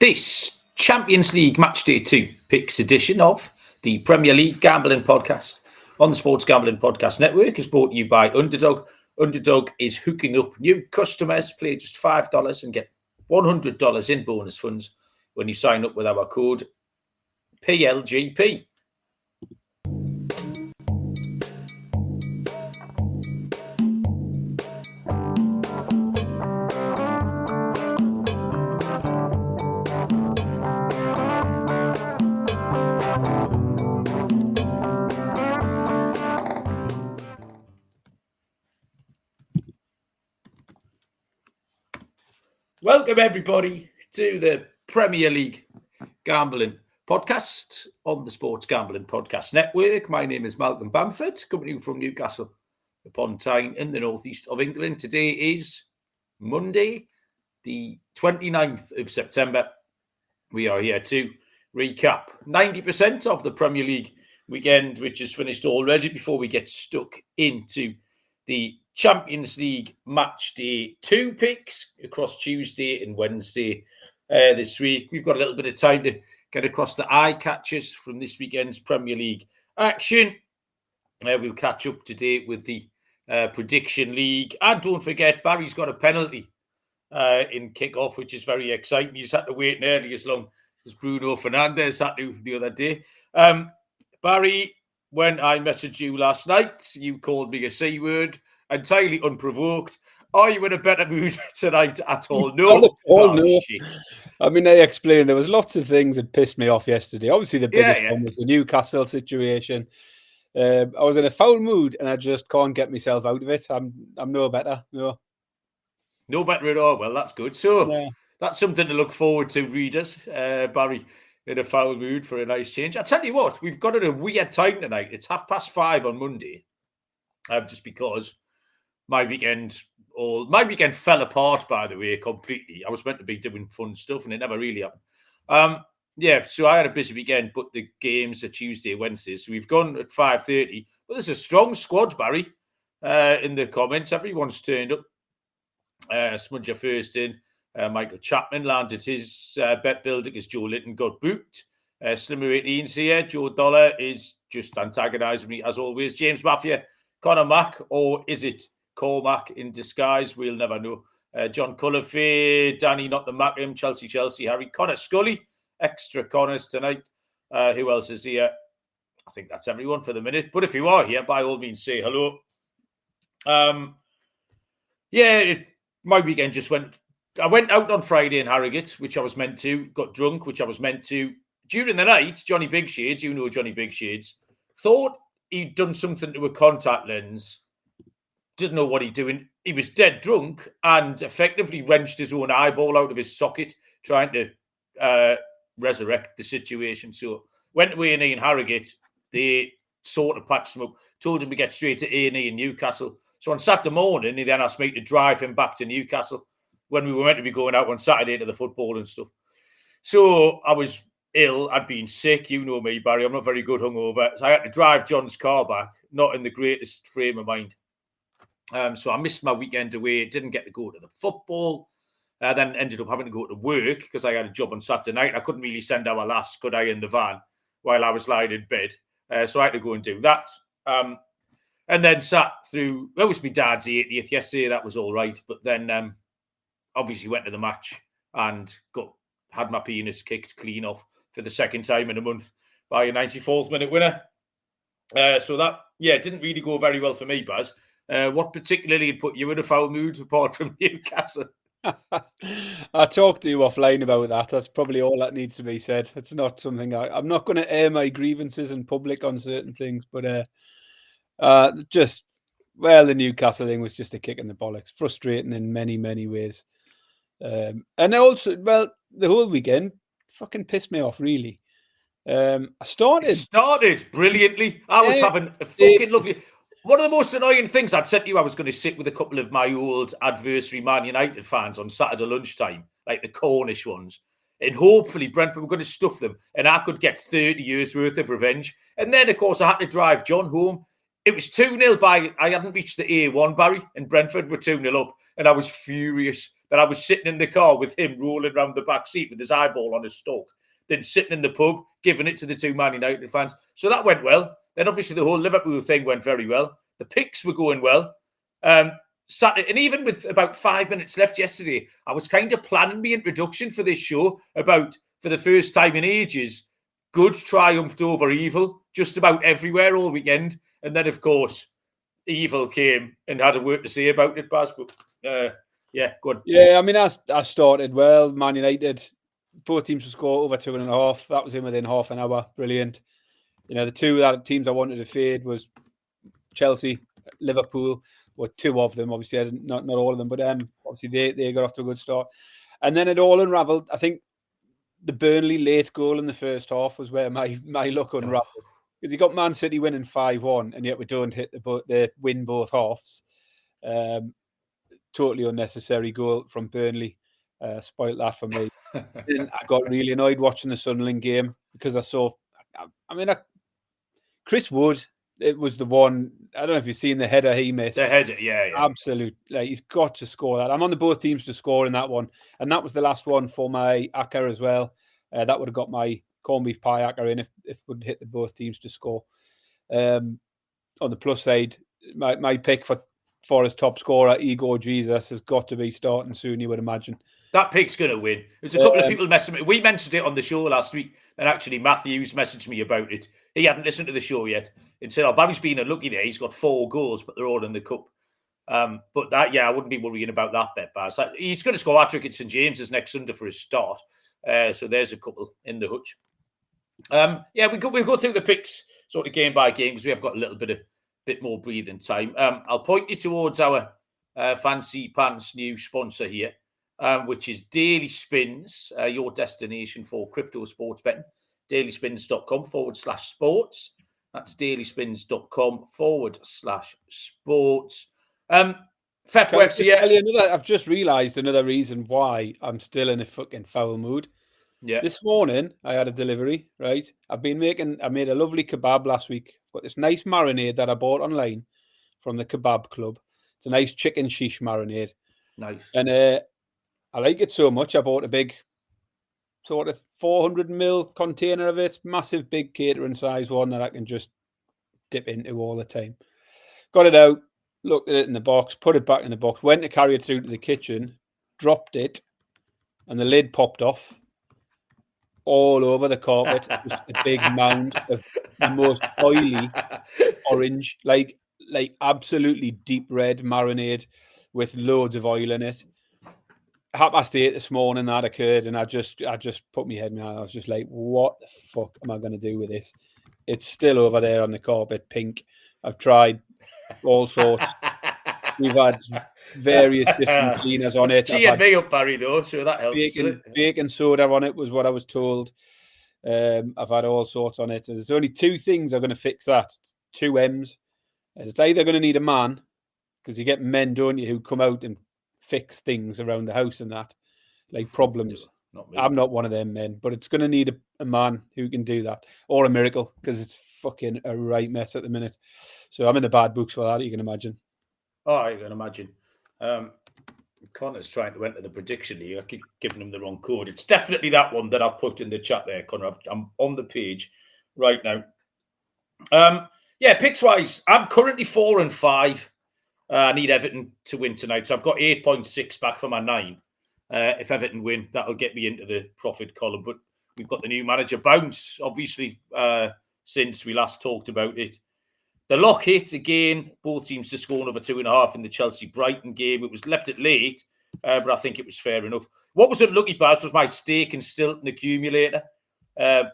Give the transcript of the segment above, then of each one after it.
This Champions League Matchday 2 picks edition of the Premier League Gambling Podcast on the Sports Gambling Podcast Network is brought to you by Underdog. Underdog is hooking up new customers. Play just $5 and get $100 in bonus funds when you sign up with our code PLGP. Welcome, everybody, to the Premier League Gambling Podcast on the Sports Gambling Podcast Network. My name is Malcolm Bamford, coming from Newcastle upon Tyne in the northeast of England. Today is Monday, the 29th of September. We are here to recap 90% of the Premier League weekend, which is finished already, before we get stuck into the Champions League Matchday 2 picks across Tuesday and Wednesday this week. We've got a little bit of time to get across the eye catchers from this weekend's Premier League action. We'll catch up to date with the Prediction League. And don't forget, Barry's got a penalty in kick-off, which is very exciting. He's had to wait nearly as long as Bruno Fernandes had to the other day. Barry, when I messaged you last night, you called me a C word, entirely unprovoked. Are you in a better mood tonight at all? No. No. Shit. I mean, I explained there was lots of things that pissed me off yesterday. Obviously, the biggest one was the Newcastle situation. I was in a foul mood and I just can't get myself out of it. I'm no better. No better at all. Well, that's good. So that's something to look forward to, readers. Barry in a foul mood for a nice change. I tell you what, we've got it a weird time tonight. It's 5:30 on Monday, just because my weekend fell apart, by the way, completely. I was meant to be doing fun stuff and it never really happened. So I had a busy weekend, but the games are Tuesday, Wednesday. So we've gone at 5:30. But there's a strong squad, Barry, in the comments. Everyone's turned up. Smudger first in. Michael Chapman landed his bet building as Joe Linton got booked. Slimmer 18's here. Joe Dollar is just antagonising me as always. James Mafia, Connor Mack, or is it Cormac in disguise? We'll never know. John Cullifay, Danny Not the Mackham, Chelsea, Harry, Connor Scully, extra Connors tonight. Who else is here? I think that's everyone for the minute. But if you are here, by all means, say hello. My weekend just went. I went out on Friday in Harrogate, which I was meant to. Got drunk, which I was meant to. During the night, Johnny Big Shades, you know Johnny Big Shades, thought he'd done something to a contact lens. Didn't know what he'd doing. He was dead drunk and effectively wrenched his own eyeball out of his socket, trying to resurrect the situation. So went to A&E in Harrogate. They sort of patched him up, told him to get straight to A&E in Newcastle. So on Saturday morning, he then asked me to drive him back to Newcastle when we were meant to be going out on Saturday to the football and stuff. So I was ill. I'd been sick. You know me, Barry. I'm not very good hungover. So I had to drive John's car back, not in the greatest frame of mind. So I missed my weekend away. Didn't get to go to the football. Then ended up having to go to work because I had a job on Saturday night. I couldn't really send our lass, could I, in the van while I was lying in bed. So I had to go and do that. And then sat through, it was my dad's 80th yesterday. That was all right. But then obviously went to the match and had my penis kicked clean off for the second time in a month by a 94th minute winner. So that, didn't really go very well for me, Baz. What particularly put you in a foul mood apart from Newcastle? I talked to you offline about that. That's probably all that needs to be said. It's not something I'm not going to air my grievances in public on certain things, but the Newcastle thing was just a kick in the bollocks. Frustrating in many, many ways. And also, the whole weekend fucking pissed me off, really. It started brilliantly. I was having a fucking lovely... One of the most annoying things I'd said to you, I was going to sit with a couple of my old adversary Man United fans on Saturday lunchtime, like the Cornish ones, and hopefully Brentford were going to stuff them and I could get 30 years worth of revenge. And then, of course, I had to drive John home. It was 2-0 I hadn't reached the A1, Barry, and Brentford were 2-0 up, and I was furious that I was sitting in the car with him rolling around the back seat with his eyeball on his stalk, then sitting in the pub, giving it to the 2 Man United fans. So that went well. Then obviously the whole Liverpool thing went very well. The picks were going well. Saturday, and even with about 5 minutes left yesterday, I was kind of planning the introduction for this show about, for the first time in ages, good triumphed over evil just about everywhere all weekend. And then, of course, evil came and had a word to say about it, Baz. But yeah, good. Yeah, I mean, I started well. Man United, both teams to score over 2.5. That was in within half an hour. Brilliant. You know, the two teams I wanted to fade was Chelsea, Liverpool, or two of them. Obviously, not all of them, but obviously they got off to a good start. And then it all unravelled. I think the Burnley late goal in the first half was where my luck unravelled. Because you got Man City winning 5-1, and yet we don't hit the win both halves. Totally unnecessary goal from Burnley. Spoiled that for me. And I got really annoyed watching the Sunderland game because I saw, Chris Wood, it was the one, I don't know if you've seen the header he missed. The header, yeah. Absolute. Like, he's got to score that. I'm on the both teams to score in that one. And that was the last one for my Acker as well. That would have got my corned beef pie Acker in if we'd hit the both teams to score. On the plus side, my pick for his top scorer, Igor Jesus, has got to be starting soon, you would imagine. That pick's going to win. There's a couple of people messaging me. We mentioned it on the show last week, and actually Matthews messaged me about it. He hadn't listened to the show yet and said, Barry's been unlucky there. He's got 4 goals, but they're all in the cup. But that, I wouldn't be worrying about that bet, Baz. He's going to score hat-trick at St James's next Sunday for his start. So there's a couple in the hutch. We'll go through the picks sort of game by game because we have got a little bit more breathing time. I'll point you towards our Fancy Pants new sponsor here, which is Daily Spins, your destination for crypto sports betting. dailyspins.com/sports. That's dailyspins.com/sports. I've just realised another reason why I'm still in a fucking foul mood. Yeah. This morning I had a delivery, right? I made a lovely kebab last week. I've got this nice marinade that I bought online from the kebab club. It's a nice chicken shish marinade. Nice. And I like it so much. I bought a big sort of 400 ml container of it, massive big catering size one that I can just dip into all the time. Got it out, looked at it in the box, put it back in the box, went to carry it through to the kitchen, dropped it, and the lid popped off. All over the carpet, just a big mound of the most oily orange, like absolutely deep red marinade with loads of oil in it. 8:30 this morning that occurred, and I just put my head in. I was just like, "What the fuck am I going to do with this?" It's still over there on the carpet, pink. I've tried all sorts. We've had various different cleaners on it. Cheered me up, Barry, though, so that helps. Baking soda on it was what I was told. I've had all sorts on it. There's only 2 things are going to fix that. 2 M's. It's either going to need a man, because you get men, don't you, who come out and fix things around the house and that, like problems. I'm not one of them men, but it's going to need a man who can do that, or a miracle, because it's fucking a right mess at the minute. So I'm in the bad books for that, you can imagine. Oh, you can imagine. Connor's trying to enter the prediction league. I keep giving him the wrong code. It's definitely that one that I've put in the chat there, Connor. I'm on the page right now. Picks wise, I'm currently 4-5. I need Everton to win tonight, so I've got 8.6 back for my 9. If Everton win, that'll get me into the profit column. But we've got the new manager bounce, obviously, since we last talked about it. The lock hit again, both teams to score over 2.5 in the Chelsea-Brighton game. It was left it late, but I think it was fair enough. What was unlucky, Baz, was my stake and Stilton accumulator.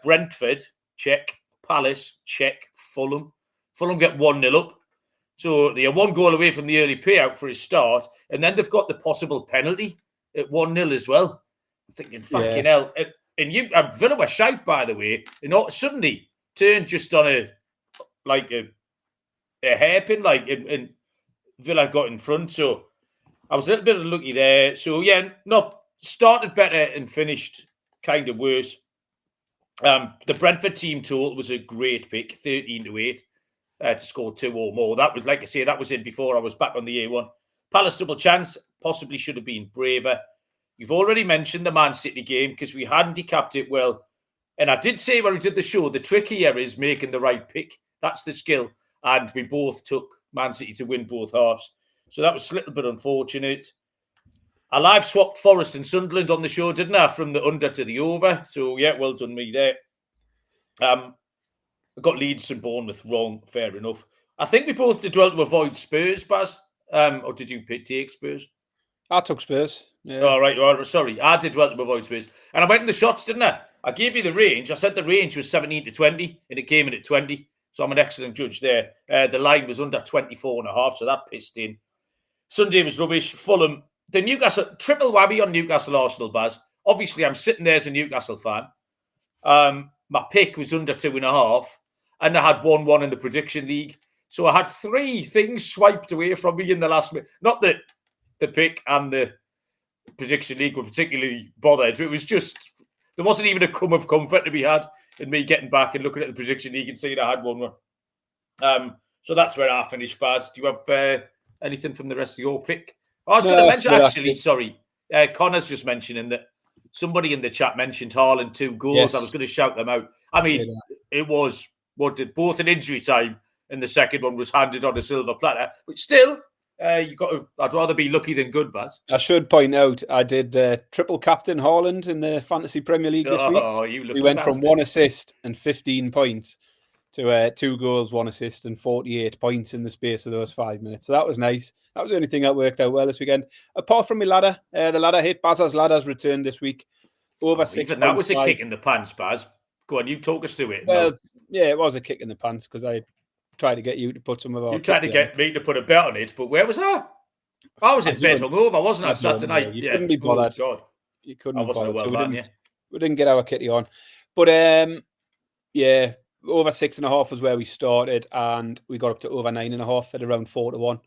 Brentford, check. Palace, check. Fulham get 1-0 up. So they are 1 goal away from the early payout for his start, and then they've got the possible penalty at 1-0 as well. I'm thinking, fucking hell. And Villa were shite, by the way, and suddenly turned just on a hairpin, and Villa got in front. So I was a little bit unlucky there. So started better and finished kind of worse. The Brentford team total was a great pick, 13-8 to score 2 or more. That was, like I say, that was in before I was back on the A1. Palace double chance. possibly should have been braver. You've already mentioned the Man City game because we handicapped it well. And I did say when we did the show, the trick here is making the right pick. That's the skill. And we both took Man City to win both halves. So that was a little bit unfortunate. I live swapped Forest and Sunderland on the show, didn't I? From the under to the over. So, yeah, well done me there. I got Leeds and Bournemouth wrong. Fair enough. I think we both did well to avoid Spurs, Baz. Or did you take Spurs? I took Spurs. Yeah. All right. Sorry. I did well to avoid Spurs. And I went in the shots, didn't I? I gave you the range. I said the range was 17 to 20, and it came in at 20. So I'm an excellent judge there. The line was under 24.5, so that pissed in. Sunday was rubbish. Fulham. The Newcastle, triple whammy on Newcastle Arsenal, Baz. Obviously, I'm sitting there as a Newcastle fan. My pick was under 2.5, and I had 1-1 in the prediction league. So I had 3 things swiped away from me in the last minute. Not that the pick and the prediction league were particularly bothered. It was just, there wasn't even a crumb of comfort to be had in me getting back and looking at the prediction league and seeing I had 1-1. So that's where I finished, Baz. Do you have anything from the rest of your pick? I was going to mention, actually, sorry. Connor's just mentioning that somebody in the chat mentioned Haaland 2 goals. Yes. I was going to shout them out. I mean, it was both an injury time and the second one was handed on a silver platter, which still, I'd rather be lucky than good, Baz. I should point out, I did triple captain Haaland in the Fantasy Premier League this week. We went from 1 assist and 15 points to 2 goals, 1 assist and 48 points in the space of those 5 minutes. So that was nice. That was the only thing that worked out well this weekend. Apart from my ladder, the ladder hit. Baz's ladder's returned this week. Over 6. That was a kick in the pants, Baz. Go on, you talk us through it. Well, yeah, it was a kick in the pants because I tried to get you to put some of our... You tried to get me to put a bet on it, but where was I? I was in bed hungover, wasn't I, Saturday night? You couldn't be bothered. God. You couldn't be bothered. So we didn't get our kitty on. But, yeah, over 6.5 was where we started, and we got up to over 9.5 at around 4-1.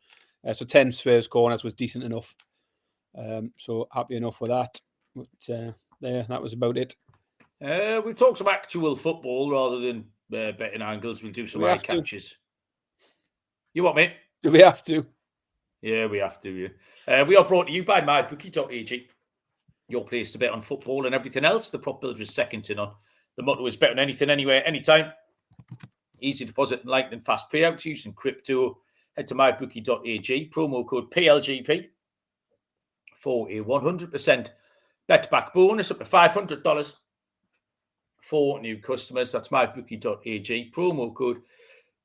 So 10 Spurs corners was decent enough. So happy enough with that. But, yeah, that was about it. We'll talk some actual football rather than betting angles. We'll do some eye catches. You what, mate? Do we have to? Yeah, we have to. Yeah. We are brought to you by mybookie.ag. Your place to bet on football and everything else. The prop builder is second to none. The motto is bet on anything, anywhere, anytime. Easy deposit and lightning fast payouts using crypto. Head to mybookie.ag. Promo code PLGP for a 100% bet back bonus up to $500 for new customers. That's mybookie.ag. Promo code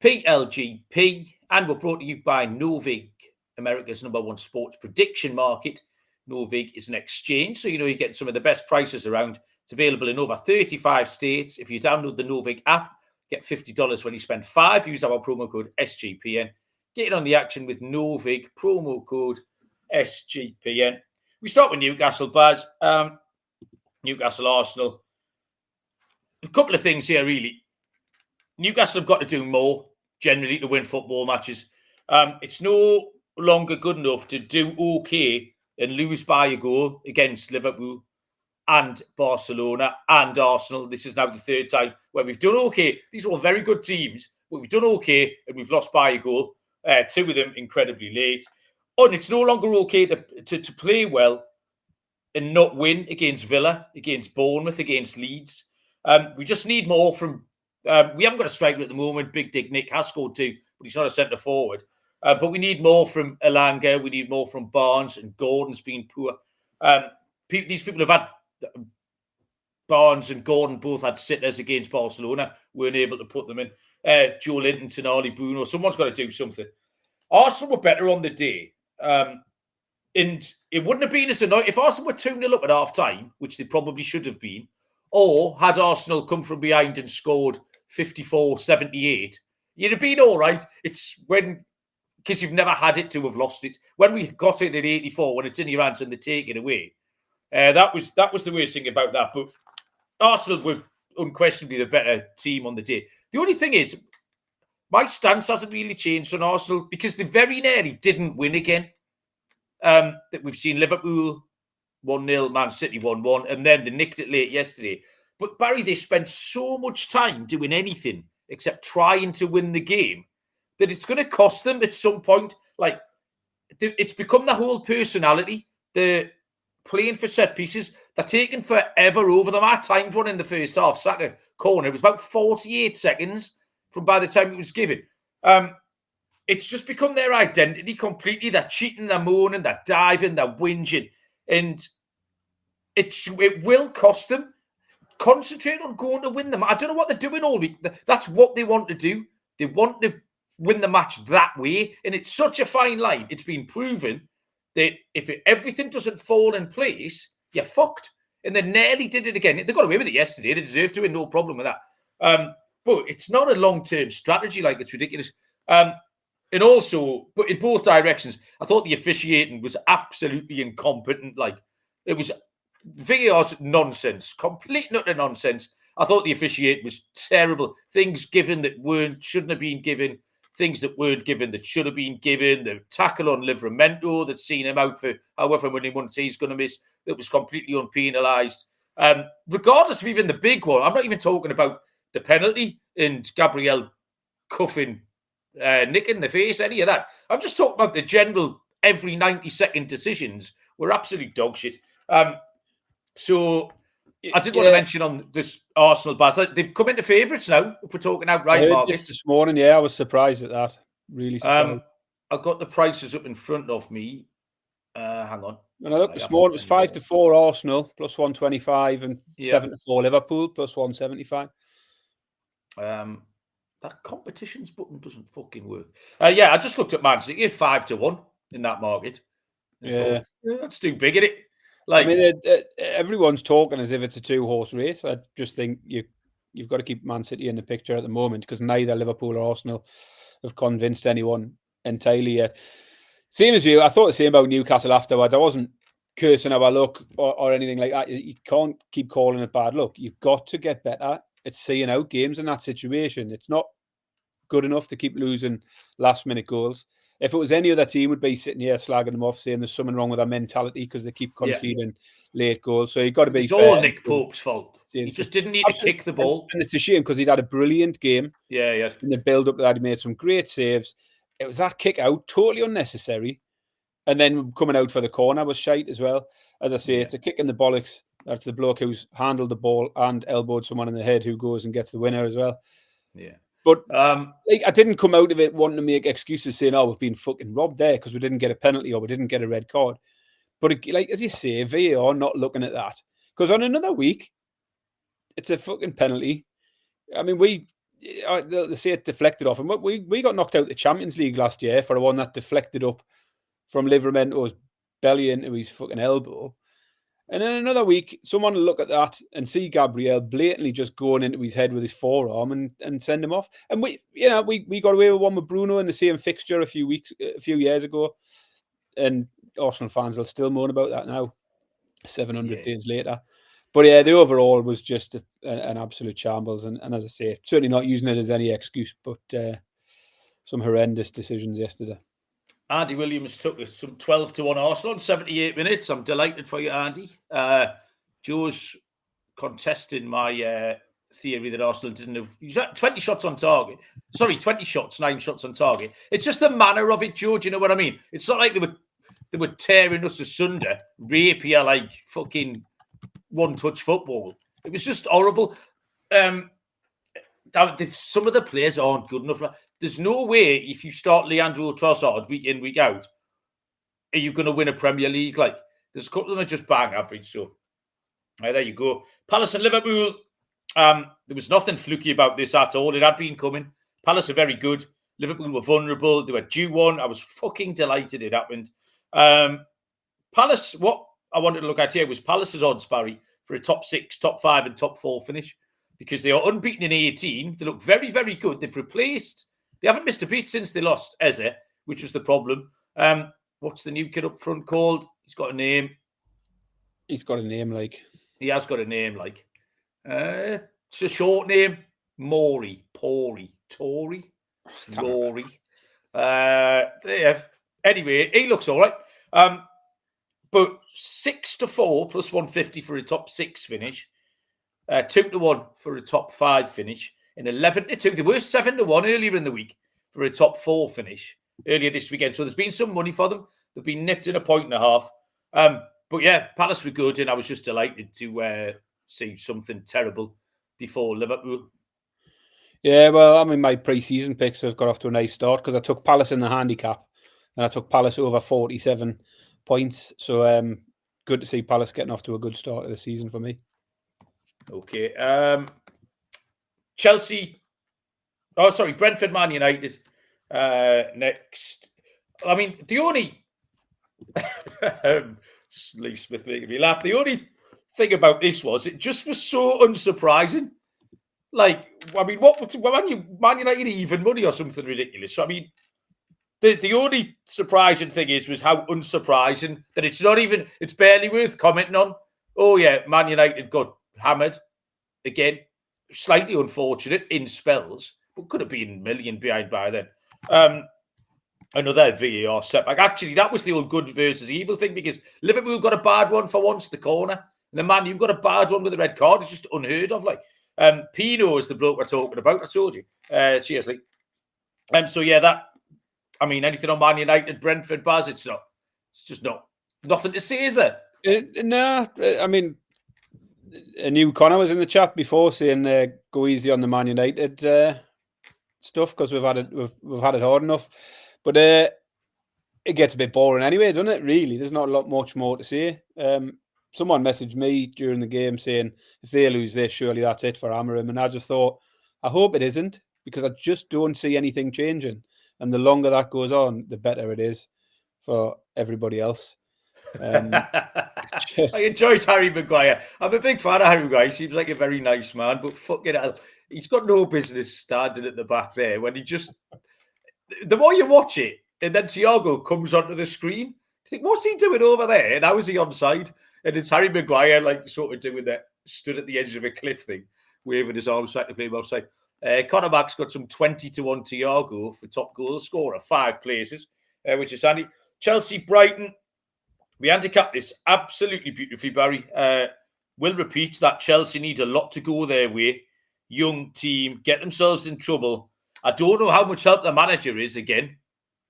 PLGP. And we're brought to you by Novig, America's #1 sports prediction market. Novig is an exchange, so you get some of the best prices around. It's available in over 35 states. If you download the Novig app, get $50 when you spend $5. Use our promo code SGPN. Get in on the action with Novig, promo code SGPN. We start with Newcastle, Baz. Newcastle, Arsenal. A couple of things here, really. Newcastle have got to do more, generally, to win football matches. It's no longer good enough to do okay and lose by a goal against Liverpool and Barcelona and Arsenal. This is now the 3rd time where we've done okay. These are all very good teams, but we've done okay and we've lost by a goal. 2 of them incredibly late. And it's no longer okay to play well and not win against Villa, against Bournemouth, against Leeds. We just need more from... we haven't got a striker at the moment. Big Dick Nick has scored 2, but he's not a centre forward. But we need more from Elanga. We need more from Barnes, and Gordon's been poor. These people have had... Barnes and Gordon both had sitters against Barcelona. Weren't able to put them in. Joe Linton, Tonali, Bruno. Someone's got to do something. Arsenal were better on the day. And it wouldn't have been as annoying if Arsenal were 2-0 up at half-time, which they probably should have been, or had Arsenal come from behind and scored 54-78, you'd have been all right. It's because you've never had it to have lost it. When we got it at 84, when it's in your hands and they take it away, that was the worst thing about that. But Arsenal were unquestionably the better team on the day. The only thing is, my stance hasn't really changed on Arsenal because they very nearly didn't win again. That we've seen Liverpool 1-0, Man City 1-1, and then they nicked it late yesterday. But Barry, they spent so much time doing anything except trying to win the game that it's going to cost them at some point. Like, it's become the whole personality. The playing for set pieces, they're taking forever over them. I timed one in the first half, Saka corner. It was about 48 seconds from by the time it was given. It's just become their identity completely. They're cheating, they're moaning, they're diving, they're whinging. And it will cost them. Concentrate on going to win them. I don't know what they're doing all week. That's what they want to do. They want to win the match that way. And it's such a fine line. It's been proven that if everything doesn't fall in place, you're fucked. And they nearly did it again. They got away with it yesterday. They deserve to win, no problem with that. But it's not a long-term strategy. Like, it's ridiculous. And also, but in both directions, I thought the officiating was absolutely incompetent. Like, it was VAR's nonsense, complete and utter nonsense. I thought the officiating was terrible. Things given that shouldn't have been given. Things that weren't given that should have been given. The tackle on Livramento that's seen him out for however many months he's going to miss, that was completely unpenalised. Regardless of even the big one, I'm not even talking about the penalty and Gabriel cuffing Nick in the face, any of that. I'm just talking about the general every 90-second decisions were absolute dog shit. So I did want to mention on this Arsenal Baz, they've come into favourites now, if we're talking outright markets. This morning, I was surprised at that. Really surprised. I've got the prices up in front of me. Hang on. When I looked this morning, it was 5-4 Arsenal, plus 125, and 7-4 Liverpool, plus 175. That competitions button doesn't fucking work. I just looked at Man City, 5-1 in that market. Yeah. Thought, that's too big, isn't it? Like, I mean, everyone's talking as if it's a two-horse race. I just think you've got to keep Man City in the picture at the moment, because neither Liverpool or Arsenal have convinced anyone entirely yet. Same as you, I thought the same about Newcastle afterwards. I wasn't cursing our luck or anything like that. You can't keep calling it bad luck. You've got to get better at seeing out games in that situation. It's not good enough to keep losing last-minute goals. If it was any other team, would be sitting here slagging them off, saying there's something wrong with their mentality because they keep conceding late goals. So you've got to be fair. It's all Nick Pope's fault. He just didn't need to kick the ball. And it's a shame because he'd had a brilliant game. Yeah. In the build-up, that he made some great saves. It was that kick out, totally unnecessary. And then coming out for the corner was shite as well. As I say, it's a kick in the bollocks. That's the bloke who's handled the ball and elbowed someone in the head who goes and gets the winner as well. Yeah. But I didn't come out of it wanting to make excuses saying, we've been fucking robbed there because we didn't get a penalty or we didn't get a red card. But as you say, VAR not looking at that. Because on another week, it's a fucking penalty. I mean, they say it deflected off. And we got knocked out the Champions League last year for a one that deflected up from Livramento's belly into his fucking elbow. And then another week, someone will look at that and see Gabriel blatantly just going into his head with his forearm and send him off. And we got away with one with Bruno in the same fixture a few years ago. And Arsenal fans will still moan about that now, 700 days later. But the overall was just an absolute shambles. And as I say, certainly not using it as any excuse, but some horrendous decisions yesterday. Andy Williams took some 12-1 Arsenal in 78 minutes. I'm delighted for you, Andy. Joe's contesting my theory that Arsenal didn't have 20 shots on target. Sorry, 20 shots, 9 shots on target. It's just the manner of it, Joe. Do you know what I mean? It's not like they were tearing us asunder, rapier like fucking one-touch football. It was just horrible. Some of the players aren't good enough. There's no way if you start Leandro Trossard week in, week out, are you going to win a Premier League? Like, there's a couple of them that just bang average. So, there you go. Palace and Liverpool. There was nothing fluky about this at all. It had been coming. Palace are very good. Liverpool were vulnerable. They were due one. I was fucking delighted it happened. Palace, what I wanted to look at here was Palace's odds, Barry, for a top 6, top 5 and top 4 finish. Because they are unbeaten in 18. They look very, very good. They've replaced... They haven't missed a beat since they lost Eze, which was the problem. What's the new kid up front called? He's got a name. He's got a name like... He has got a name like... it's a short name. Tory. Anyway, he looks all right. But 6-4 plus 150 for a top 6 finish. 2-1 for a top 5 finish. And 11-2. They were 7-1 earlier in the week for a top 4 finish earlier this weekend. So there's been some money for them. They've been nipped in a point and a half. But yeah, Palace were good, and I was just delighted to see something terrible before Liverpool. Yeah, well, I mean, my pre-season picks have got off to a nice start because I took Palace in the handicap, and I took Palace over 47 points. So good to see Palace getting off to a good start of the season for me. Okay. Chelsea. Oh, sorry, Brentford, Man United. Next. I mean, the only Lee Smith making me laugh. The only thing about this was it just was so unsurprising. Like, I mean, Man United even money or something ridiculous. So, I mean, the only surprising thing was how unsurprising that it's barely worth commenting on. Oh, yeah, Man United got hammered again. Slightly unfortunate in spells, but could have been a million behind by then. Another VAR setback. Actually, that was the old good versus evil thing because Liverpool got a bad one for once, the corner. And the Man U got a bad one with a red card. It's just unheard of. Like, Pino is the bloke we're talking about. I told you. Cheers, Lee. So, yeah, anything on Man United, Brentford, Baz, it's just nothing to say, is there? No, I mean, a new Connor was in the chat before saying go easy on the Man United stuff because we've had it hard enough. But it gets a bit boring anyway, doesn't it? Really, there's not much more to say. Someone messaged me during the game saying if they lose this, surely that's it for Amorim. And I just thought, I hope it isn't because I just don't see anything changing. And the longer that goes on, the better it is for everybody else. I enjoyed Harry Maguire. I'm a big fan of Harry Maguire. He seems like a very nice man, but fucking hell, he's got no business standing at the back there when the more you watch it, and then Thiago comes onto the screen, you think, what's he doing over there? And how is he onside? And it's Harry Maguire, like, sort of doing that, stood at the edge of a cliff thing, waving his arms trying to play him outside. Conor Mack's got some 20-1 Thiago for top goal scorer, 5 places, which is handy. Chelsea, Brighton. We handicapped this absolutely beautifully, Barry. We'll repeat that Chelsea need a lot to go their way. Young team, get themselves in trouble. I don't know how much help the manager is again.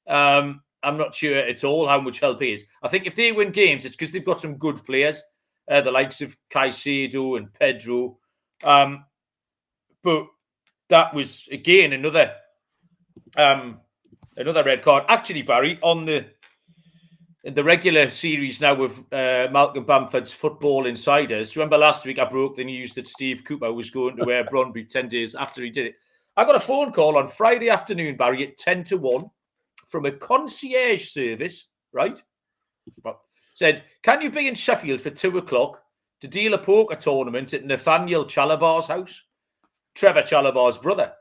I'm not sure at all how much help he is. I think if they win games, it's because they've got some good players, the likes of Caicedo and Pedro. But that was, again, another red card. Actually, Barry, in the regular series now with Malcolm Bamford's Football Insiders. Remember last week I broke the news that Steve Cooper was going to Brøndby 10 days after he did it. I got a phone call on Friday afternoon, Barry, at 10-1 from a concierge service, right? Said, can you be in Sheffield for 2 o'clock to deal a poker tournament at Nathaniel Chalabar's house? Trevor Chalabar's brother.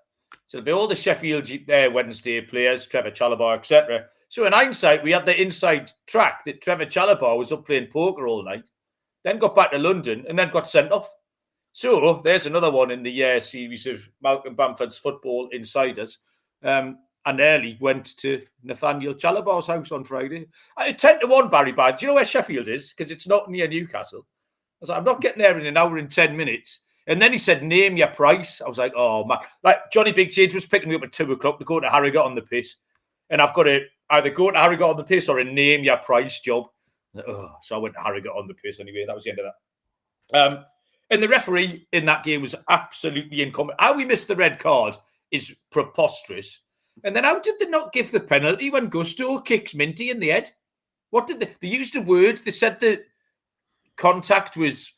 So it'll be all the Sheffield Wednesday players, Trevor Chalabar, etc. So in hindsight, we had the inside track that Trevor Chalabar was up playing poker all night, then got back to London and then got sent off. So there's another one in the series of Malcolm Bamford's Football Insiders. And early went to Nathaniel Chalabar's house on Friday. 10-1, Barry Bad. Do you know where Sheffield is? Because it's not near Newcastle. I was like, I'm not getting there in an hour and 10 minutes. And then he said, name your price. I was like, oh, man. Like, Johnny Big Shades was picking me up at 2 o'clock to go to Harrogate on the piss. And I've got to either go to Harrogate on the piss or a name your price job. So I went to Harrogate on the piss anyway. That was the end of that. And the referee in that game was absolutely incompetent. How we missed the red card is preposterous. And then how did they not give the penalty when Gusto kicks Minty in the head? What did they used a word? They said the contact was,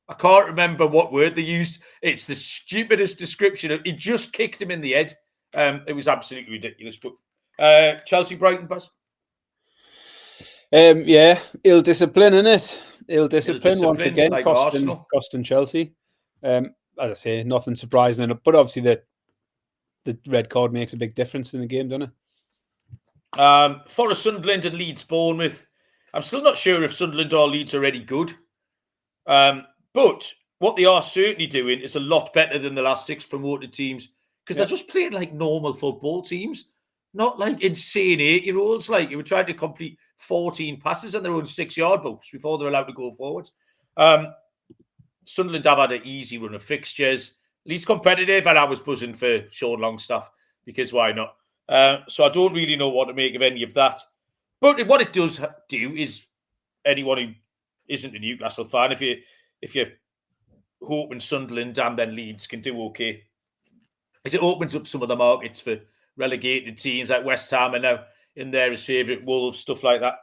I can't remember what word they used. It's the stupidest description of, he just kicked him in the head. It was absolutely ridiculous. But Chelsea, Brighton, Buzz? Yeah, ill discipline, innit? Ill discipline once again, like costing Chelsea. As I say, nothing surprising, but obviously the red card makes a big difference in the game, doesn't it? Forest, Sunderland and Leeds, Bournemouth. I'm still not sure if Sunderland or Leeds are any good. But what they are certainly doing is a lot better than the last 6 promoted teams because they're just playing like normal football teams, not like insane 8-year-olds. Like, you were trying to complete 14 passes on their own 6-yard box before they're allowed to go forward. Sunderland have had an easy run of fixtures. Leeds competitive, and I was buzzing for Sean Longstaff because why not? So I don't really know what to make of any of that. But what it does do is anyone who isn't a Newcastle fan, if you're hoping Sunderland and then Leeds can do okay, is it opens up some of the markets for relegated teams like West Ham and now in there as favourite, Wolves, stuff like that.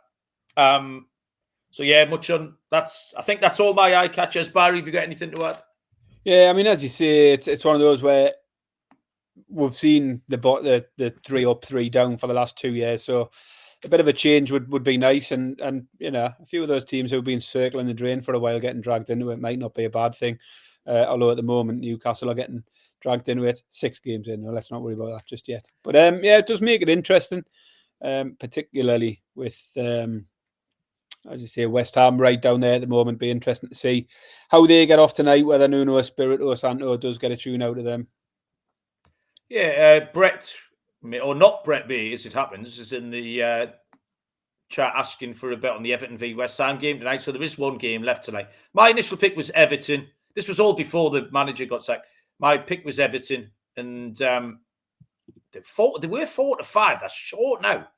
So yeah, much on that's. I think that's all my eye catchers. Barry, have you got anything to add? Yeah, I mean, as you say, it's one of those where we've seen the 3 up, 3 down for the last 2 years. So a bit of a change would be nice. And a few of those teams who've been circling the drain for a while getting dragged into it might not be a bad thing. Although at the moment Newcastle are getting dragged into it 6 games in. No, let's not worry about that just yet. But it does make it interesting, particularly with as you say, West Ham right down there at the moment. Be interesting to see how they get off tonight, whether Nuno Espirito Santo does get a tune out of them. Yeah, Brett, or not Brett B, as it happens, is in the chat asking for a bet on the Everton v West Ham game tonight. So there is one game left tonight. My initial pick was Everton. This was all before the manager got sacked. My pick was Everton, and they were 4-5. That's short now.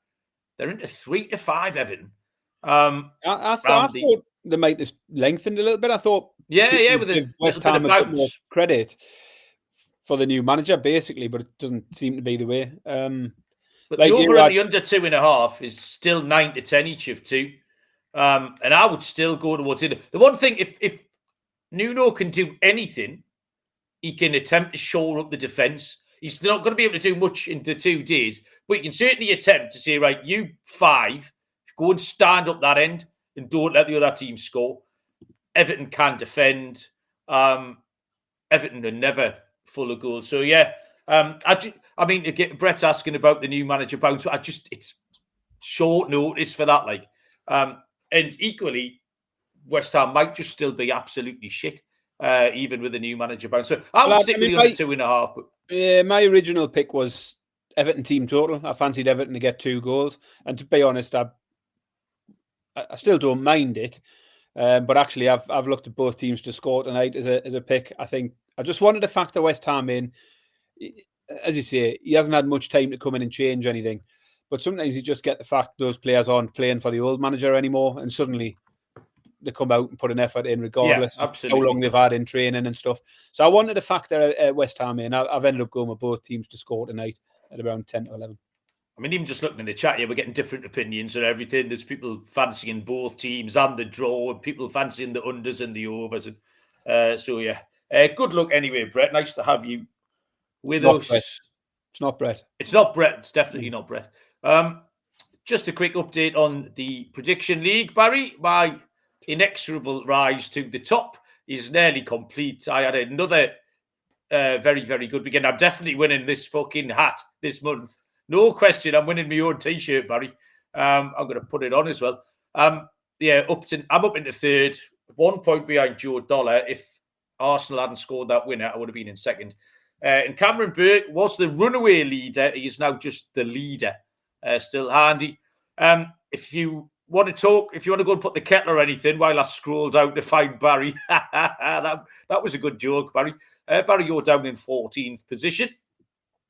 They're into 3-5, Everton. I thought they might have lengthened a little bit. I thought, with give West Ham a bit more credit for the new manager, basically, but it doesn't seem to be the way. But the over and the under 2.5 is still 9-10 each of two, and I would still go towards it. The one thing, if Nuno can do anything, he can attempt to shore up the defence. He's not going to be able to do much in the 2 days, but he can certainly attempt to say, right, you 5. Go and stand up that end and don't let the other team score. Everton can defend. Everton are never full of goals. So, yeah. Brett's asking about the new manager bounce. It's short notice for that. And equally, West Ham might just still be absolutely shit, even with the new manager bounce. So, I would stick with the under 2.5. But my original pick was Everton team total. I fancied Everton to get 2 goals. And to be honest, I still don't mind it, but actually, I've looked at both teams to score tonight as a pick. I think I just wanted to factor West Ham in. As you say, he hasn't had much time to come in and change anything, but sometimes you just get the fact those players aren't playing for the old manager anymore, and suddenly they come out and put an effort in, regardless of how long they've had in training and stuff. So I wanted to factor West Ham in. I've ended up going with both teams to score tonight at around 10-11. I mean, even just looking in the chat here, we're getting different opinions on everything. There's people fancying both teams and the draw, and people fancying the unders and the overs. And good luck anyway, Brett. Nice to have you with us. Brett. It's not Brett. It's not Brett. It's definitely not Brett. Just a quick update on the Prediction League, Barry. My inexorable rise to the top is nearly complete. I had another very, very good weekend. I'm definitely winning this fucking hat this month. No question, I'm winning my own T-shirt, Barry. I'm going to put it on as well. I'm up into third, 1 point behind Joe Dollar. If Arsenal hadn't scored that winner, I would have been in second. And Cameron Burke was the runaway leader. He is now just the leader. Still handy. If you want to talk, if you want to go and put the kettle or anything while I scrolled out to find Barry, that was a good joke, Barry. Barry, you're down in 14th position.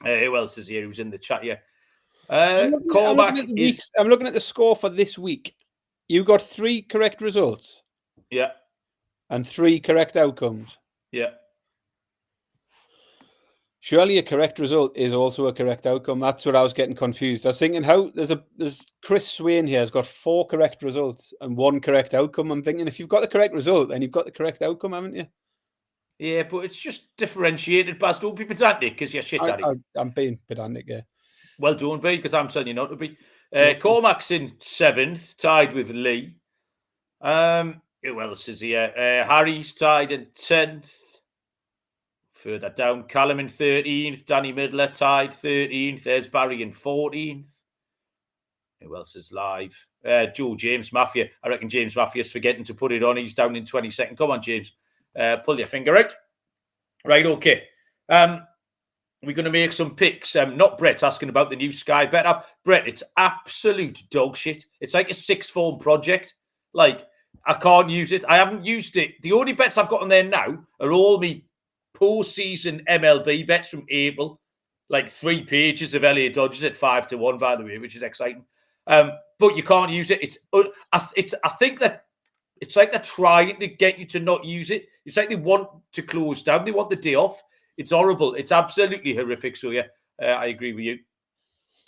Who else is here who's in the chat here? I'm looking at the score for this week. You got 3 correct results. Yeah. And 3 correct outcomes. Yeah. Surely a correct result is also a correct outcome. That's what I was getting confused. I was thinking, there's Chris Swain here has got 4 correct results and 1 correct outcome. I'm thinking, if you've got the correct result, then you've got the correct outcome, haven't you? Yeah, but it's just differentiated, Baz. Don't be pedantic because you're shit at it. I'm being pedantic, yeah. Well, don't be, because I'm telling you not to be. Cormac's in 7th, tied with Lee. Who else is here? Harry's tied in 10th. Further down, Callum in 13th. Danny Midler tied 13th. There's Barry in 14th. Who else is live? Joe James Mafia. I reckon James Mafia's forgetting to put it on. He's down in 22nd. Come on, James. Pull your finger out. Right, okay. We're going to make some picks. Not Brett asking about the new Sky Bet app. Brett, it's absolute dog shit. It's like a 6th form project. Like, I can't use it. I haven't used it. The only bets I've got on there now are all me post-season MLB bets from April. Like 3 pages of LA Dodgers at 5-1, by the way, which is exciting. but you can't use it. I think that it's like they're trying to get you to not use it. It's like they want to close down. They want the day off. It's horrible. It's absolutely horrific. So, yeah, I agree with you.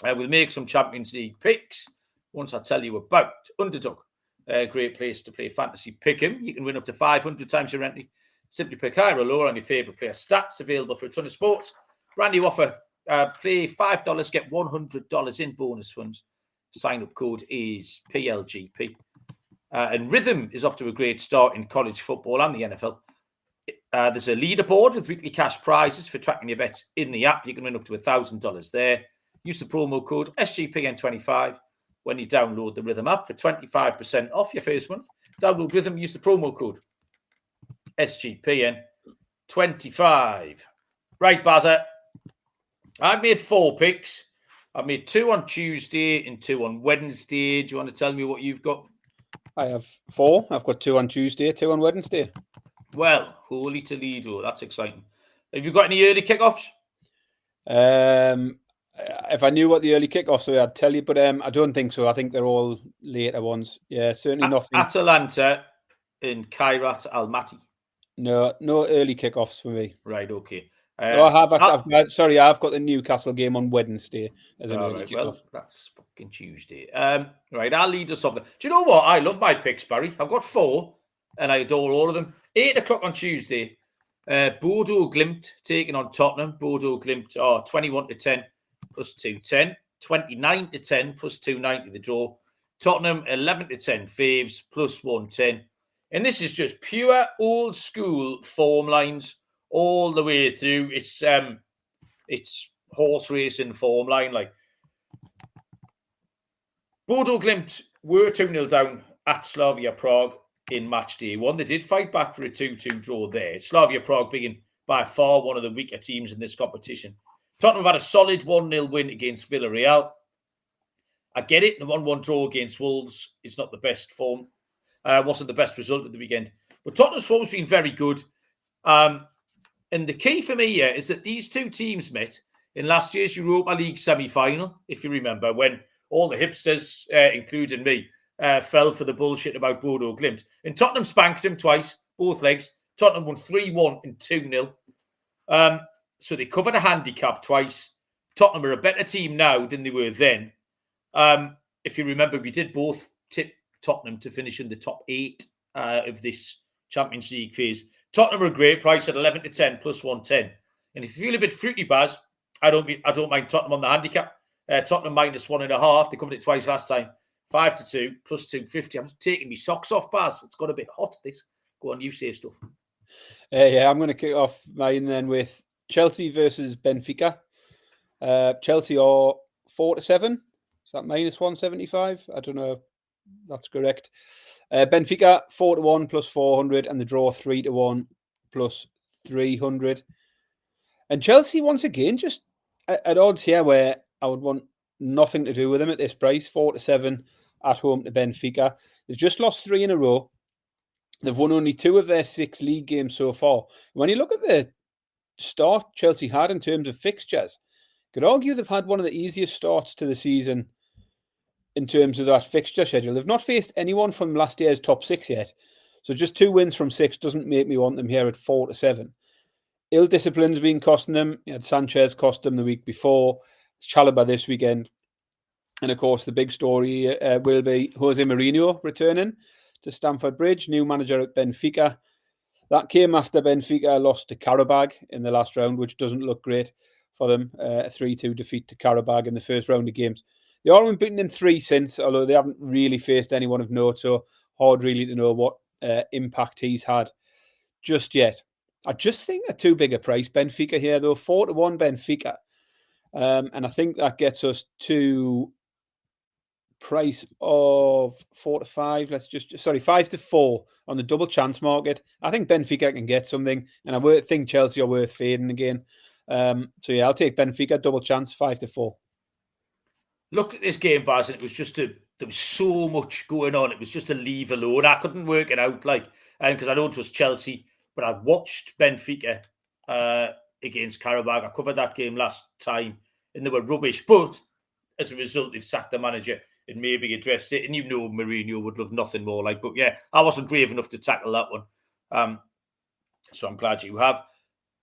We'll make some Champions League picks once I tell you about Underdog. A great place to play fantasy pick'em. You can win up to 500 times your entry. Simply pick higher or lower on your favourite player stats. Available for a ton of sports. Brand new offer. Play $5, get $100 in bonus funds. Sign-up code is PLGP. And Rhythm is off to a great start in college football and the NFL. There's a leaderboard with weekly cash prizes for tracking your bets in the app. You can win up to $1,000 there. Use the promo code SGPN25 when you download the Rhythm app for 25% off your first month. Download Rhythm, use the promo code SGPN25. Right, Bazza. I've made 4 picks. I've made 2 on Tuesday and 2 on Wednesday. Do you want to tell me what you've got? I have 4. I've got 2 on Tuesday, 2 on Wednesday. Well, holy Toledo. That's exciting. Have you got any early kickoffs? If I knew what the early kickoffs were, I'd tell you, but I don't think so. I think they're all later ones. Yeah, certainly nothing. Atalanta and Kairat Almaty. No early kickoffs for me. Right, okay. I've got the Newcastle game on Wednesday as an early kickoff. Well, that's fucking Tuesday. Right, I'll lead us off. Do you know what? I love my picks, Barry. I've got 4, and I adore all of them. 8 o'clock on Tuesday. Bodo Glimt taking on Tottenham. Bodo Glimt are 21-10 plus 210. 29-10 plus 290 the draw. Tottenham 11-10 faves plus 110. And this is just pure old school form lines all the way through. It's horse racing form line. Like Bodo Glimt were 2-0 down at Slavia Prague in Matchday 1. They did fight back for a 2-2 draw there. Slavia Prague being by far one of the weaker teams in this competition. Tottenham have had a solid 1-0 win against Villarreal. I get it. The 1-1 draw against Wolves is not the best form. Wasn't the best result at the weekend. But Tottenham's form has been very good. And the key for me here is that these two teams met in last year's Europa League semi-final, if you remember, when all the hipsters, including me, fell for the bullshit about Bodo Glimt. And Tottenham spanked them twice, both legs. Tottenham won 3-1 and 2-0. So they covered a handicap twice. Tottenham are a better team now than they were then. If you remember, we did both tip Tottenham to finish in the top 8 of this Champions League phase. Tottenham are a great price at 11-10 plus 110. And if you feel a bit fruity, Baz, I don't mind Tottenham on the handicap. Tottenham minus 1.5. They covered it twice last time. 5-2 plus 250. I'm taking my socks off, Baz. It's got a bit hot, this. Go on, you say stuff. Yeah, I'm going to kick off mine then with Chelsea versus Benfica. Chelsea are 4-7. Is that minus 175? I don't know if that's correct. Benfica 4-1 plus 400, and the draw 3-1 plus 300. And Chelsea once again just at odds here where I would want nothing to do with them at this price. 4-7 at home to Benfica. They've just lost 3 in a row. They've won only 2 of their 6 league games so far. When you look at the start Chelsea had in terms of fixtures, could argue they've had one of the easiest starts to the season in terms of that fixture schedule. They've not faced anyone from last year's top 6 yet. So just 2 wins from 6 doesn't make me want them here at 4-7. Ill discipline's been costing them. You had Sanchez cost them the week before. Chalobah this weekend. And of course, the big story will be Jose Mourinho returning to Stamford Bridge, new manager at Benfica. That came after Benfica lost to Karabag in the last round, which doesn't look great for them. A 3-2 defeat to Karabag in the first round of games. They are unbeaten in 3 since, although they haven't really faced anyone of note, so hard really to know what impact he's had just yet. I just think they're too big a price, Benfica here, though. 4-1 Benfica. And I think that gets us to price of 4-5. 5-4 on the double chance market. I think Benfica can get something, and I think Chelsea are worth fading again. So yeah, I'll take Benfica double chance 5-4. Looked at this game, Baz, and it was just there was so much going on. It was just a leave alone. I couldn't work it out, because I don't trust Chelsea, but I watched Benfica against Karabag. I covered that game last time, and they were rubbish. But as a result, they've sacked the manager and maybe addressed it. And you know Mourinho would love nothing more like. But yeah, I wasn't brave enough to tackle that one. So I'm glad you have.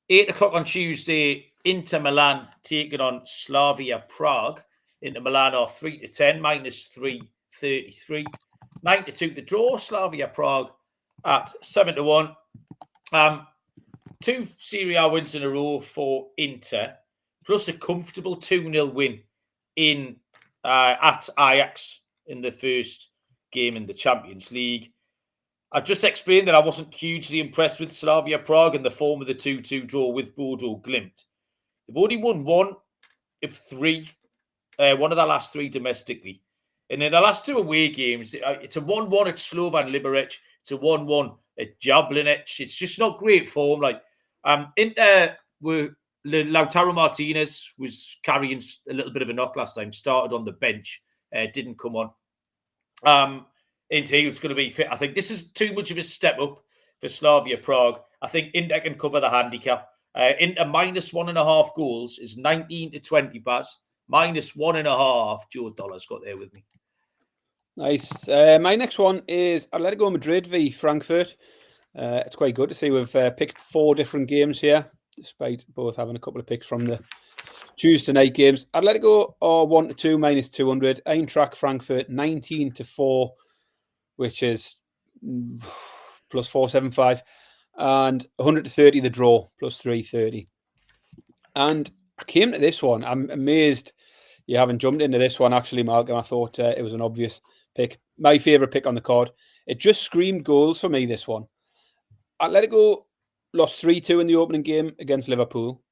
8 o'clock on Tuesday, Inter Milan taking on Slavia Prague. Inter Milan are 3-10, minus 333. 9-2 the draw. Slavia Prague at 7-1. 2 Serie A wins in a row for Inter, plus a comfortable 2-0 win at Ajax in the first game in the Champions League. I just explained that I wasn't hugely impressed with Slavia Prague in the form of the 2-2 draw with Bodo Glimt. They've only won 1 of 3, one of the last 3 domestically. And in the last 2 away games, it's a 1-1 at Slovan Liberec, it's a 1-1 at Jablonec. It's just not great form. Inter Lautaro Martinez was carrying a little bit of a knock last time, started on the bench, didn't come on. And he was going to be fit. I think this is too much of a step up for Slavia Prague. I think Inter can cover the handicap. Inter minus 1.5 goals is 19-20, Baz. Minus 1.5. Joe Dollar's got there with me. Nice. My next one is Atletico Madrid v Frankfurt. It's quite good to see we've picked 4 different games here, despite both having a couple of picks from the Tuesday night games. Atletico are 1-2, minus 200. Eintracht Frankfurt 19-4, which is plus 475, and 100-30 the draw, plus 330. And I came to this one. I'm amazed you haven't jumped into this one, actually, Malcolm. I thought it was an obvious pick. My favourite pick on the card. It just screamed goals for me, this one. Atletico lost 3-2 in the opening game against Liverpool,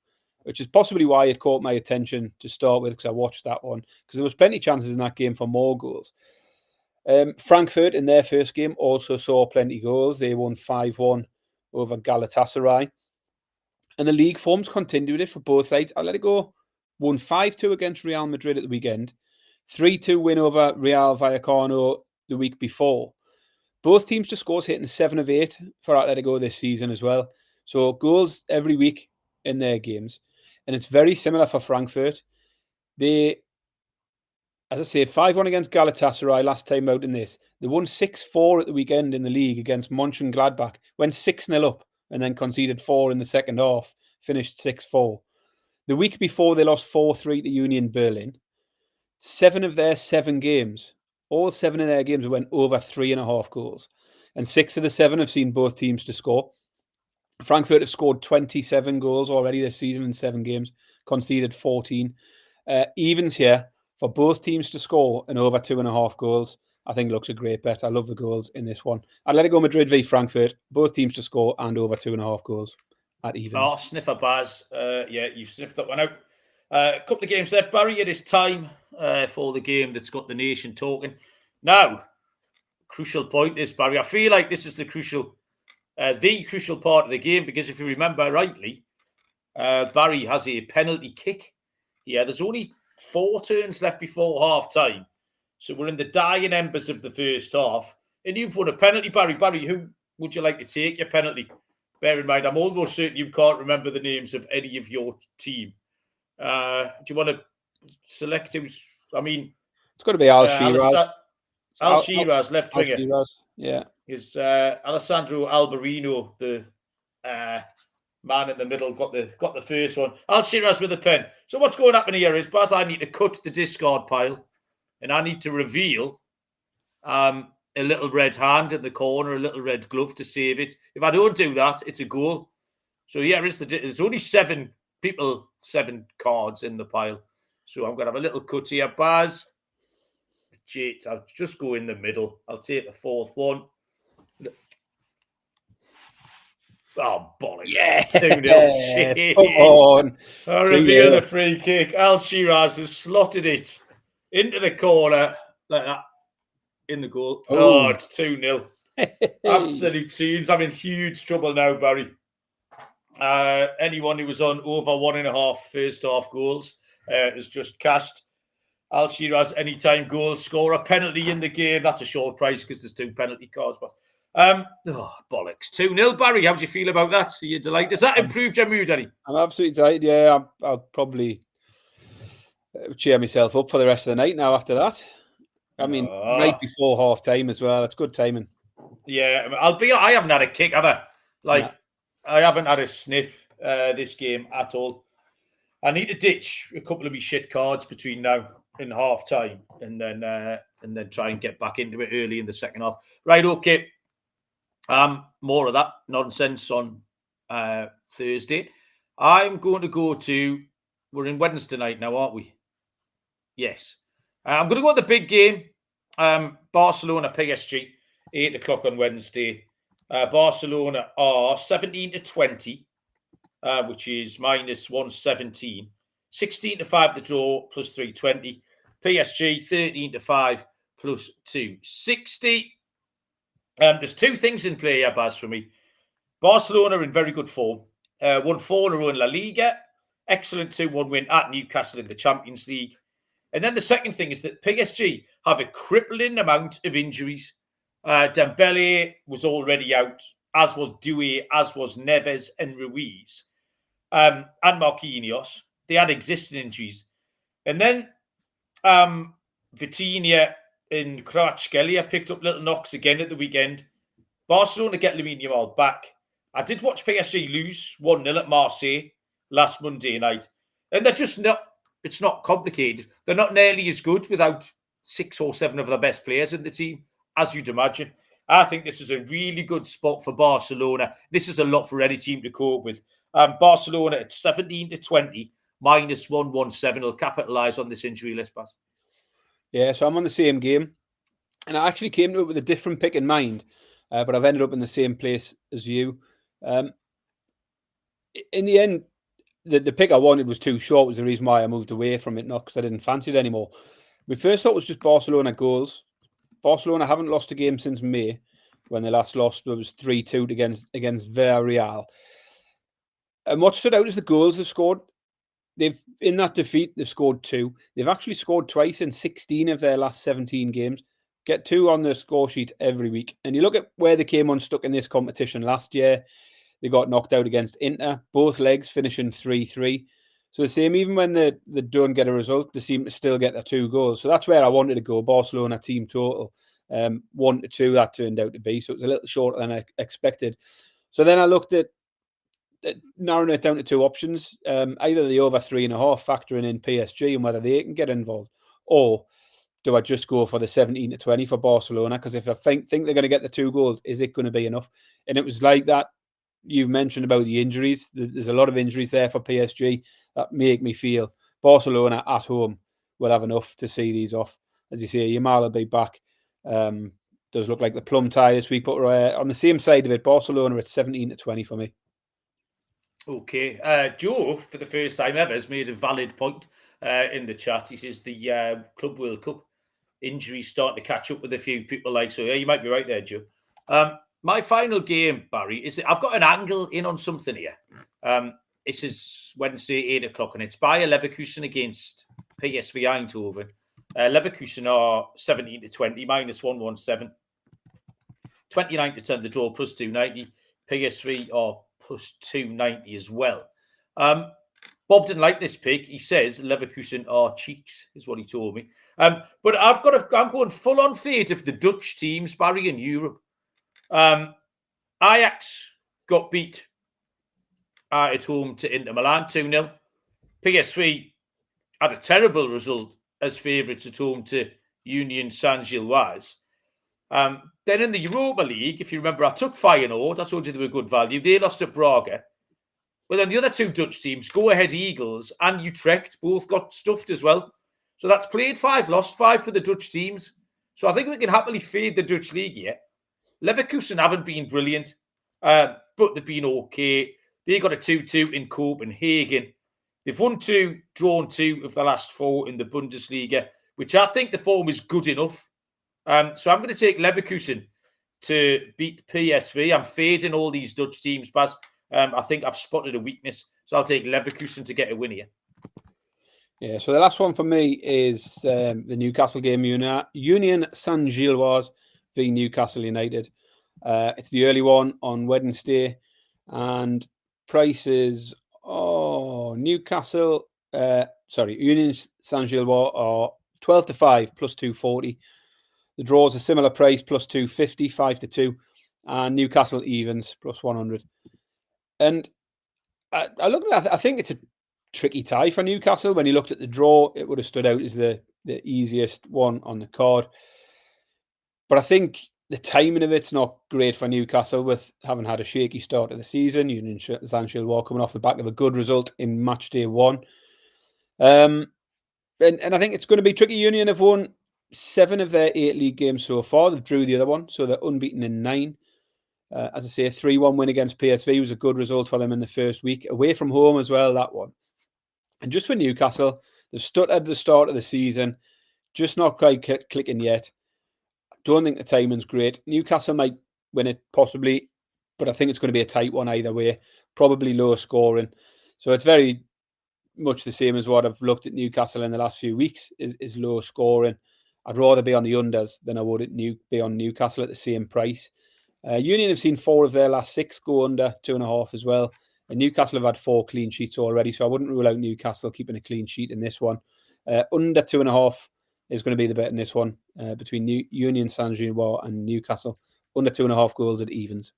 which is possibly why it caught my attention to start with, because I watched that one, because there was plenty of chances in that game for more goals. Frankfurt, in their first game, also saw plenty of goals. They won 5-1 over Galatasaray. And the league forms continued it for both sides. Atletico won 5-2 against Real Madrid at the weekend. 3-2 win over Real Vallecano the week before. Both teams to scores hitting 7 of 8 for Atletico this season as well. So goals every week in their games. And it's very similar for Frankfurt. They, as I say, 5-1 against Galatasaray last time out in this. They won 6-4 at the weekend in the league against Mönchengladbach. Went 6-0 up and then conceded 4 in the second half. Finished 6-4. The week before, they lost 4-3 to Union Berlin. 7 of their 7 games, all 7 of their games went over 3.5 goals. And 6 of the 7 have seen both teams to score. Frankfurt have scored 27 goals already this season in 7 games, conceded 14. Evens here for both teams to score and over 2.5 goals, I think looks a great bet. I love the goals in this one. Atletico Madrid v Frankfurt, both teams to score and over 2.5 goals at evens. Oh, sniffer Baz. Yeah, you've sniffed that one out. A couple of games left, Barry. It is time for the game that's got the nation talking. Now, crucial point is, Barry, I feel like this is the crucial part of the game, because if you remember rightly, Barry has a penalty kick. Yeah, there's only 4 turns left before half time. So we're in the dying embers of the first half. And you've won a penalty, Barry. Barry, who would you like to take your penalty? Bear in mind, I'm almost certain you can't remember the names of any of your team. Do you want to select who's? I mean, it's got to be Al Shiraz. Al Shiraz, left winger. Yeah, is Alessandro Alberino, the man in the middle, got the first one. Al Shiraz with a pen. So what's going to happen here is, Baz, I need to cut the discard pile, and I need to reveal a little red hand in the corner, a little red glove to save it. If I don't do that, it's a goal. So here is there's only 7 cards in the pile. So I'm going to have a little cut here. Baz, Jate, I'll just go in the middle. I'll take the 4th one. Oh, bollocks. Yes, 2-0. come on. I reveal the free kick. Al Shiraz has slotted it into the corner like that. In the goal. Oh, it's 2-0. Absolute scenes. I'm in huge trouble now, Barry. Anyone who was on over 1.5 first half goals has just cashed. Al Shiraz, anytime goal scorer, penalty in the game. That's a short price because there's 2 penalty cards. But bollocks. 2-0, Barry. How do you feel about that? Are you delighted? Has that improved your mood, Eddie? I'm absolutely delighted. Yeah, I'll probably cheer myself up for the rest of the night now after that. I mean, right before half time as well. It's good timing. Yeah, I haven't had a kick, have I? I haven't had a sniff this game at all. I need to ditch a couple of me shit cards between now and half time, and then try and get back into it early in the second half. Right, okay. More of that nonsense on Thursday. I'm going to go to. We're in Wednesday night now, aren't we? Yes. I'm going to go to the big game. Barcelona PSG, 8 o'clock on Wednesday. Barcelona are 17-20, which is minus 117. 16-5 the draw, plus 320. PSG 13-5, plus 260. There's two things in play here, Baz, for me. Barcelona are in very good form. Won 4 in a row in La Liga. Excellent 2-1 win at Newcastle in the Champions League. And then the second thing is that PSG have a crippling amount of injuries. Dembele was already out, as was Doué, as was Neves and Ruiz, and Marquinhos. They had existing injuries. And then Vitinha and Kvaratskhelia picked up little knocks again at the weekend. Barcelona get Lamine Yamal back. I did watch PSG lose 1-0 at Marseille last Monday night. And they're just not, it's not complicated. They're not nearly as good without 6 or 7 of the best players in the team, as you'd imagine. I think this is a really good spot for Barcelona. This is a lot for any team to cope with. Barcelona at 17-20, minus 117 will capitalise on this injury list, Baz. Yeah, so I'm on the same game. And I actually came to it with a different pick in mind, but I've ended up in the same place as you. In the end, the pick I wanted was too short, was the reason why I moved away from it, not because I didn't fancy it anymore. My first thought was just Barcelona goals. Barcelona haven't lost a game since May. When they last lost, it was 3-2 against Villarreal. And what stood out is the goals they've scored. In that defeat, they've scored 2. They've actually scored twice in 16 of their last 17 games. Get 2 on the score sheet every week. And you look at where they came unstuck in this competition last year. They got knocked out against Inter, both legs finishing 3-3. So the same, even when they don't get a result, they seem to still get their 2 goals. So that's where I wanted to go. Barcelona team total 1-2, that turned out to be. So it was a little shorter than I expected. So then I looked at narrowing it down to 2 options. Either the over 3.5, factoring in PSG and whether they can get involved, or do I just go for the 17-20 for Barcelona? Because if I think they're going to get the 2 goals, is it going to be enough? And it was like that. You've mentioned about the injuries. There's a lot of injuries there for PSG that make me feel Barcelona at home will have enough to see these off. As you say, Yamal will be back. Does look like the plum tie this week, but we're on the same side of it. Barcelona at 17-20 for me. Okay. Joe, for the first time ever, has made a valid point in the chat. He says the Club World Cup injuries starting to catch up with a few people like, so yeah, you might be right there, Joe. My final game, Barry, is I've got an angle in on something here. This is Wednesday, 8 o'clock, and it's Bayer Leverkusen against PSV Eindhoven. Leverkusen are 17-20, minus 117. 29% the draw, plus 290. PSV are plus 290 as well. Bob didn't like this pick. He says Leverkusen are cheeks, is what he told me. But I'm going full on fade of the Dutch teams, Barry, in Europe. Ajax got beat at home to Inter Milan 2-0. PSV had a terrible result as favourites at home to Union Saint-Gilloise. Then in the Europa League, if you remember, I took Feyenoord. I told you they were good value. They lost at Braga. But then the other 2 Dutch teams, Go Ahead Eagles and Utrecht, both got stuffed as well. So that's played 5, lost 5 for the Dutch teams. So I think we can happily fade the Dutch league here. Leverkusen haven't been brilliant, but they've been okay. They got a 2-2 in Copenhagen. They've won 2, drawn 2 of the last 4 in the Bundesliga, which I think the form is good enough. So I'm going to take Leverkusen to beat PSV. I'm fading all these Dutch teams, Baz. I think I've spotted a weakness, so I'll take Leverkusen to get a win here. Yeah, so the last one for me is the Newcastle game, Union Saint-Gilloise v Newcastle United. It's the early one on Wednesday, and prices Union Saint-Gilloise are 12-5 plus 240. The draws a similar price, plus 250, 5-2. And Newcastle evens, plus 100. And I looked at, I think it's a tricky tie for Newcastle. When you looked at the draw, it would have stood out as the easiest one on the card. But I think the timing of it's not great for Newcastle, with having had a shaky start of the season. Union Saint-Gilloise coming off the back of a good result in Matchday 1. And I think it's going to be tricky. Union have won 7 of their 8 league games so far. They've drew the other one, so they're unbeaten in 9. As I say, a 3-1 win against PSV was a good result for them in the first week. Away from home as well, that one. And just for Newcastle, they've stuttered at the start of the season, just not quite clicking yet. I don't think the timing's great. Newcastle might win it, possibly, but I think it's going to be a tight one either way. Probably low scoring. So it's very much the same as what I've looked at Newcastle in the last few weeks, is low scoring. I'd rather be on the unders than I would be on Newcastle at the same price. Union have seen 4 of their last 6 go under 2.5 as well. And Newcastle have had 4 clean sheets already, so I wouldn't rule out Newcastle keeping a clean sheet in this one. Under 2.5 is going to be the bet in this one, between Union Saint-Gilloise and Newcastle. Under 2.5 goals at evens.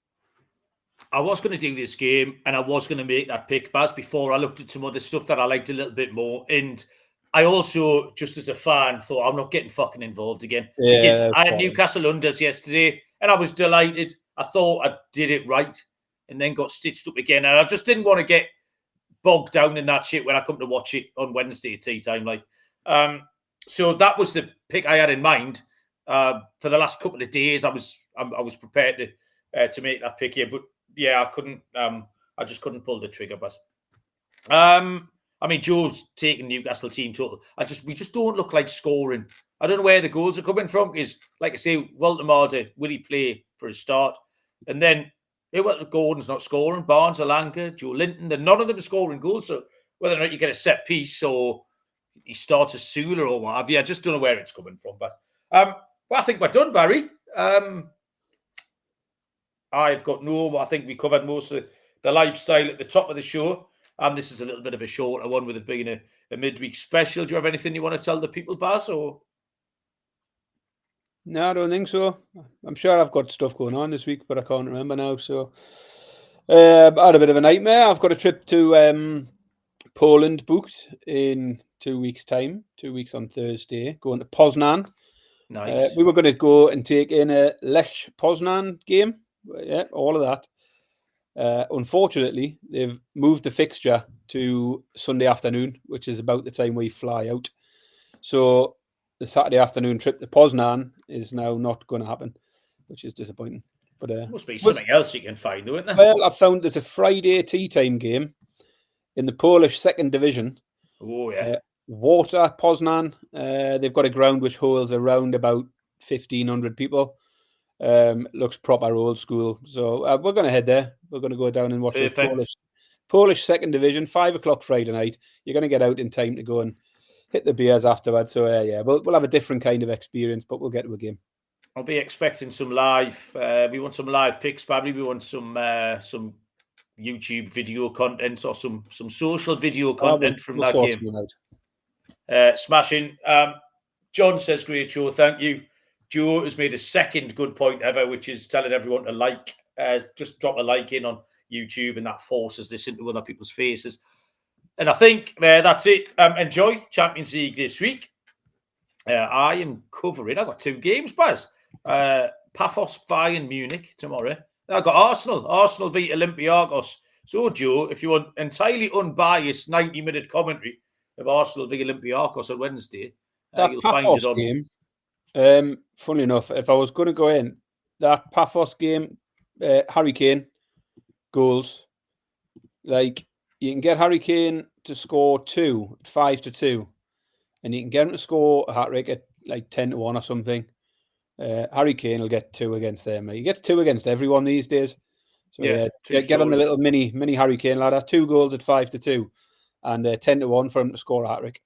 I was going to do this game, and I was going to make that pick, Baz, before I looked at some other stuff that I liked a little bit more. And I also, just as a fan, thought I'm not getting fucking involved again. Because I had Newcastle unders yesterday, and I was delighted. I thought I did it right, and then got stitched up again. And I just didn't want to get bogged down in that shit when I come to watch it on Wednesday at tea time. So that was the pick I had in mind. For the last couple of days, I was prepared to make that pick here, but yeah, I couldn't. I just couldn't pull the trigger. But I mean, Joe's taking Newcastle team total. We just don't look like scoring. I don't know where the goals are coming from. Because, like I say, Walter will he play for a start? And then Gordon's not scoring. Barnes, Alanga, Joe Linton, none of them are scoring goals. So whether or not you get a set piece or he starts a Sula or what have you, I just don't know where it's coming from. But well, I think we're done, Barry. I've got I think we covered most of the lifestyle at the top of the show. This is a little bit of a shorter one, with it being a midweek special. Do you have anything you want to tell the people, Baz? Or? No, I don't think so. I'm sure I've got stuff going on this week, but I can't remember now. So I had a bit of a nightmare. I've got a trip to Poland booked in 2 weeks' time. 2 weeks on Thursday, going to Poznan. Nice. We were going to go and take in a Lech Poznan game. Yeah, all of that. Unfortunately, they've moved the fixture to Sunday afternoon, which is about the time we fly out. So the Saturday afternoon trip to Poznan is now not going to happen, which is disappointing. But must be something else you can find, though, isn't there? Well, I found there's a Friday tea time game in the Polish second division. Oh, yeah. Water Poznan. They've got a ground which holds around about 1,500 people. Looks proper old school. So we're going to head there. We're going to go down and watch the Polish second division, 5 o'clock Friday night. You're going to get out in time to go and hit the beers afterwards. So yeah, we'll have a different kind of experience, but we'll get to a game. I'll be expecting some live. We want some live picks, Barry. We want some YouTube video content or some social video content from that game. Smashing. John says, great show. Thank you. Joe has made a second good point ever, which is telling everyone to like. Just drop a like in on YouTube, and that forces this into other people's faces. And I think that's it. Enjoy Champions League this week. I am covering. I've got 2 games, Baz. Paphos, Bayern Munich tomorrow. I've got Arsenal v Olympiacos. So, Joe, if you want entirely unbiased 90-minute commentary of Arsenal v Olympiacos on Wednesday, you'll find it on game. Funnily enough, if I was going to go in, that Paphos game, Harry Kane goals, like you can get Harry Kane to score 2 at 5-2, and you can get him to score a hat-trick at like 10-1 or something. Harry Kane will get 2 against them. He gets 2 against everyone these days. So yeah, get on the little mini Harry Kane ladder. 2 goals at 5-2, and 10-1 for him to score a hat-trick.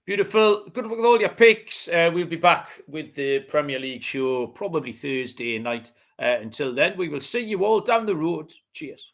Beautiful. Good with all your picks. We'll be back with the Premier League show probably Thursday night. Until then, we will see you all down the road. Cheers.